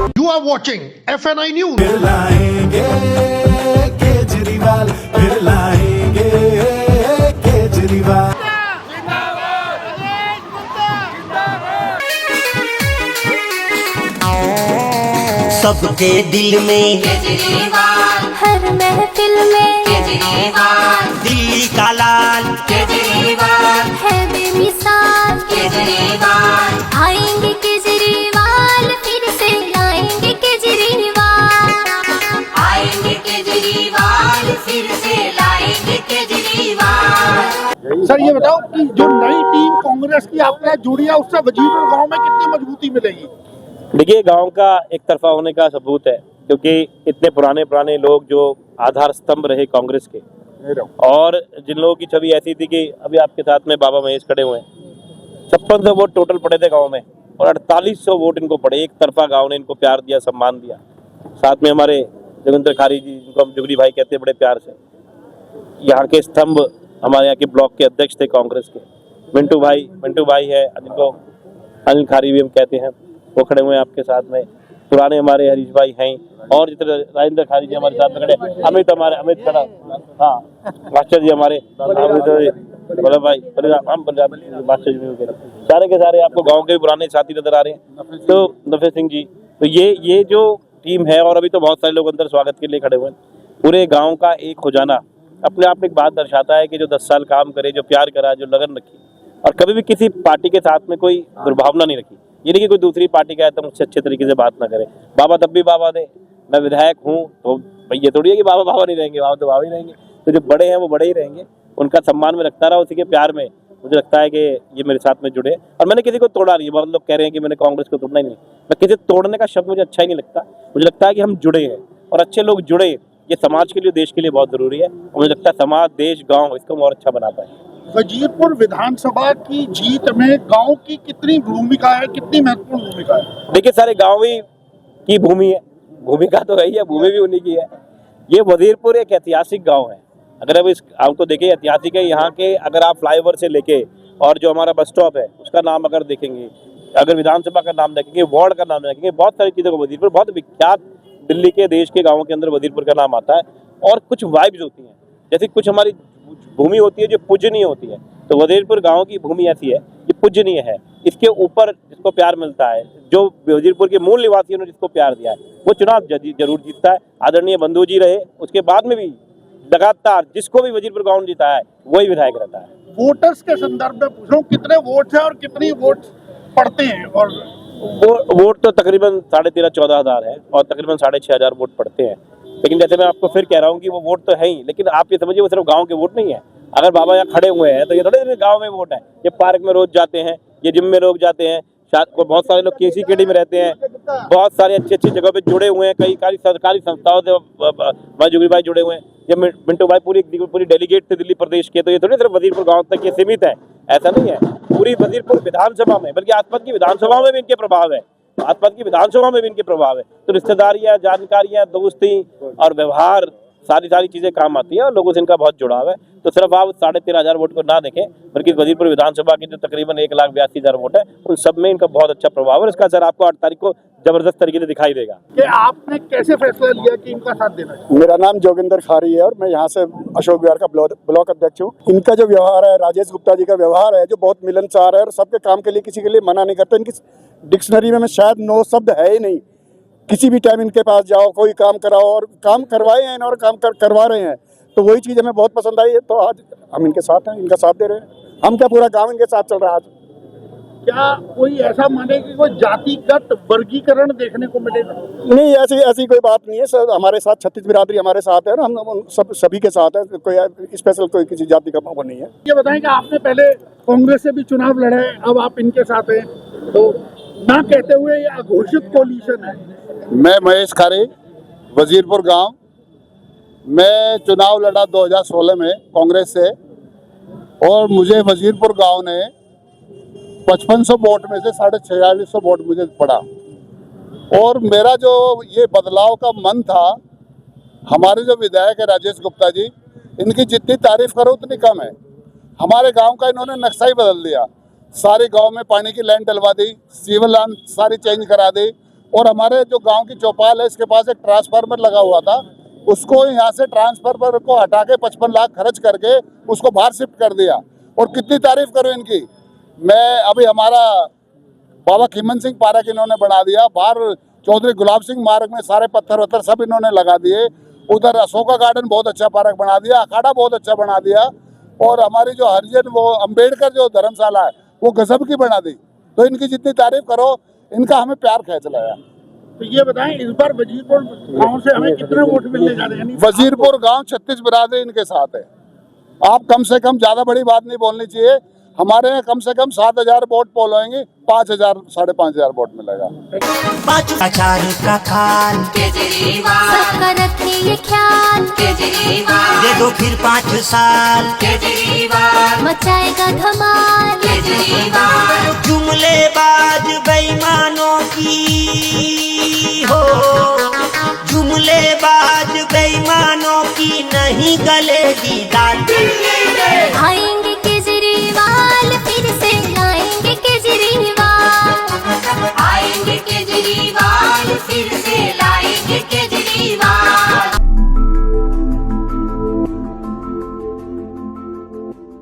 You are watching FNI News. फिर लाएंगे केजरीवाल, फिर लाएंगे केजरीवाल। सबके दिल में केजरीवाल, हर महफिल में केजरीवाल, दिल्ली का लाल केजरीवाल है बेमिसाल केजरीवाल, आएंगे केजरीवाल, फिर से लाएंगे केजरीवाल, आएंगे केजरीवाल, फिर से लाएंगे केजरीवाल। सर ये बताओ कि जो नई टीम कांग्रेस की आपने जुड़ी है उससे वजीरपुर गांव में कितनी मजबूती मिलेगी? देखिए, गांव का एक तरफा होने का सबूत है, क्योंकि इतने पुराने लोग जो आधार स्तंभ रहे कांग्रेस के, और जिन लोगों की छवि ऐसी थी कि अभी आपके साथ में बाबा महेश खड़े हुए हैं, 5600 वोट टोटल पड़े थे गांव में और 4800 वोट इनको पड़े। एक तरफा गांव ने इनको प्यार दिया, सम्मान दिया। साथ में हमारे जोगिंदर खारी जी, जिनको हम जुगली भाई कहते हैं बड़े प्यार से, यहाँ के स्तंभ, हमारे यहाँ के ब्लॉक के अध्यक्ष थे कांग्रेस के, मिंटू भाई है, जिनको अनिल खारी भी हम कहते हैं, वो खड़े हुए हैं आपके साथ में। पुराने हमारे हरीश भाई हैं, और जितने राजेंद्र खारी जी हमारे साथ में खड़े, अमित खड़ा, हाँ, मास्टर जी हमारे, वल्लभ भाई मास्टर जी भी, सारे के सारे आपको गांव के पुराने साथी नजर आ रहे हैं। तो नफे सिंह जी, तो ये जो टीम है, और अभी तो बहुत सारे लोग अंदर स्वागत के लिए खड़े हुए हैं, पूरे गाँव का एक हो जाना अपने आप में एक बात दर्शाता है कि जो 10 साल काम करे, जो प्यार करा, जो लगन रखी, और कभी भी किसी पार्टी के साथ में कोई दुर्भावना नहीं रखी। ये नहीं कि कोई दूसरी पार्टी का है तो मुझसे अच्छे तरीके से बात ना करे। बाबा तब भी बाबा थे, मैं विधायक हूँ तो भाई ये थोड़ी है कि बाबा नहीं रहेंगे, बाबा तो बाबा ही रहेंगे। तो जो बड़े हैं वो बड़े ही रहेंगे, उनका सम्मान में रखता रहा, उसी के प्यार में मुझे लगता है कि ये मेरे साथ में जुड़े। और मैंने किसी को तोड़ा नहीं। बहुत लोग कह रहे हैं कि मैंने कांग्रेस को तोड़ना ही नहीं, मैं किसी तोड़ने का शब्द मुझे अच्छा ही नहीं लगता। मुझे लगता है कि हम जुड़े हैं, और अच्छे लोग जुड़े, ये समाज के लिए, देश के लिए बहुत जरूरी है। मुझे लगता है समाज, देश, गाँव इसको और अच्छा बनाता है। वजीरपुर विधानसभा की जीत में गांव की कितनी भूमिका है, कितनी महत्वपूर्ण भूमिका है? देखिए, सारे गाँव ही की भूमि है, भूमिका तो है ही है, भूमि भी उन्हीं की है। ये वजीरपुर एक ऐतिहासिक गांव है। अगर अब इस गाँव को देखें, ऐतिहासिक है। यहाँ के अगर आप फ्लाईओवर से लेके और जो हमारा बस स्टॉप है उसका नाम अगर देखेंगे, अगर विधानसभा का नाम देखेंगे, वार्ड का नाम देखेंगे, बहुत सारी चीज़ों को वजीरपुर बहुत विख्यात, दिल्ली के, देश के गाँवों के अंदर वजीरपुर का नाम आता है। और कुछ वाइब्स होती हैं, जैसे कुछ हमारी भूमि होती है जो पूजनीय होती है, तो वजीरपुर गांव की भूमि ऐसी है, ये पूजनीय है। इसके ऊपर जिसको प्यार मिलता है, जो वजीरपुर के मूल निवासियों ने जिसको प्यार दिया है, वो चुनाव जरूर जीतता है। आदरणीय बंधु जी रहे, उसके बाद में भी लगातार जिसको भी वजीरपुर गांव ने जिताया है वही विधायक रहता है। वोटर्स के संदर्भ में पूछ रहा हूं, कितने वोट है और कितनी वोट पड़ते हैं? और वोट तो तकरीबन 13,500-14 हजार है, और तकरीबन 6,500 वोट पड़ते हैं। लेकिन जैसे मैं आपको फिर कह रहा हूँ कि वो वोट तो है ही, लेकिन आप ये समझिए वो सिर्फ गांव के वोट नहीं है। अगर बाबा यहाँ खड़े हुए हैं तो ये थोड़े गांव में वोट है, ये पार्क में रोज जाते हैं, ये जिम में रोज जाते हैं, बहुत सारे लोग KCKD में रहते हैं, बहुत सारे अच्छी जगह पे जुड़े हुए हैं, कई सरकारी संस्थाओं से भाई जुगली भाई जुड़े हुए हैं, ये मिंटू भाई पूरी डेलीगेट थे दिल्ली प्रदेश के। तो ये थोड़ी सिर्फ वजीरपुर गाँव तक ये सीमित है, ऐसा नहीं है। पूरी वजीरपुर विधानसभा में, बल्कि आसपास की विधानसभाओं में भी इनके प्रभाव है, आसपास की विधानसभा में भी इनके प्रभाव है। तो रिश्तेदारियां, जानकारियां, दोस्ती और व्यवहार, सारी चीजें काम आती हैं, और लोगों से इनका बहुत जुड़ाव है। तो सिर्फ आप 13,500 वोट को ना देखें, बल्कि वजीरपुर विधानसभा की जो तकरीबन 1,82,000 वोट है, उन सब में इनका बहुत अच्छा प्रभाव है। इसका असर आपको 8 तारीख को जबरदस्त तरीके से दिखाई देगा। कि आपने कैसे फैसला लिया कि इनका साथ देना है? मेरा नाम जोगिंदर खारी है, और मैं यहाँ से अशोक विहार का ब्लॉक अध्यक्ष हूँ। इनका जो व्यवहार है, राजेश गुप्ता जी का व्यवहार है, जो बहुत मिलनसार है और सबके काम के लिए, किसी के लिए मना नहीं करते। इनकी डिक्शनरी में शायद 9 शब्द है ही नहीं। किसी भी टाइम इनके पास जाओ, कोई काम कराओ, और काम करवाए हैं और काम करवा रहे हैं, तो वही चीज़ हमें बहुत पसंद आई है। तो आज हम इनके साथ हैं, इनका साथ दे रहे हैं। हम क्या, पूरा गांव इनके साथ चल रहा है। आज क्या कोई ऐसा माने कि कोई जातिगत वर्गीकरण देखने को मिलेगा? नहीं, ऐसी कोई बात नहीं है सर। हमारे साथ 36 बिरादरी हमारे साथ है, हम सभी के साथ है। कोई स्पेशल कोई किसी जाति का वो नहीं है। ये बताएं कि आपने पहले कांग्रेस से भी चुनाव लड़ा है, अब आप इनके साथ हैं, तो ना कहते हुए ये अघोषित कोलिशन है। मैं महेश खारे, वजीरपुर गांव। मैं चुनाव लड़ा 2016 में कांग्रेस से, और मुझे वजीरपुर गांव ने 5500 वोट में से 4650 वोट मुझे पड़ा। और मेरा जो ये बदलाव का मन था, हमारे जो विधायक है राजेश गुप्ता जी, इनकी जितनी तारीफ करो उतनी कम है। हमारे गांव का इन्होंने नक्शा ही बदल दिया। सारे गांव में पानी की लाइन डलवा दी, सीवर लाइन सारी चेंज करा दी, और हमारे जो गांव की चौपाल है इसके पास एक ट्रांसफार्मर लगा हुआ था, उसको यहाँ से ट्रांसफार्मर को हटा के 55 लाख खर्च करके उसको बाहर शिफ्ट कर दिया। और कितनी तारीफ करूँ इनकी। मैं अभी हमारा बाबा खीमन सिंह पार्क इन्होंने बना दिया, बाहर चौधरी गुलाब सिंह मार्ग में सारे पत्थर वत्थर सब इन्होंने लगा दिए। उधर अशोका गार्डन बहुत अच्छा पार्क बना दिया, अखाड़ा बहुत अच्छा बना दिया, और हमारी जो हरिजन वो अम्बेडकर जो धर्मशाला है वो गजब की बना दी। तो इनकी जितनी तारीफ करो, इनका हमें प्यार खींच लाया। तो ये बताएं इस बार वजीरपुर गांव से हमें कितने वोट मिलने जा रहे हैं? वजीरपुर गांव 36 बिरादरी इनके साथ है। आप कम से कम, ज्यादा बड़ी बात नहीं बोलनी चाहिए, हमारे यहाँ कम से कम 7,000 वोट पोल होंगे, 5,000 5,500 वोट मिलेगा। अचार का खाल केजरीवाल सबका रखे ये ख्याल केजरीवाल दे दो फिर 5 साल केजरीवाल मचाएगा धमाल केजरीवाल जुमलेबाज बेईमानों की हो, जुमलेबाज बेईमानों की नहीं गलेगी दाल। आएंगे केजरीवाल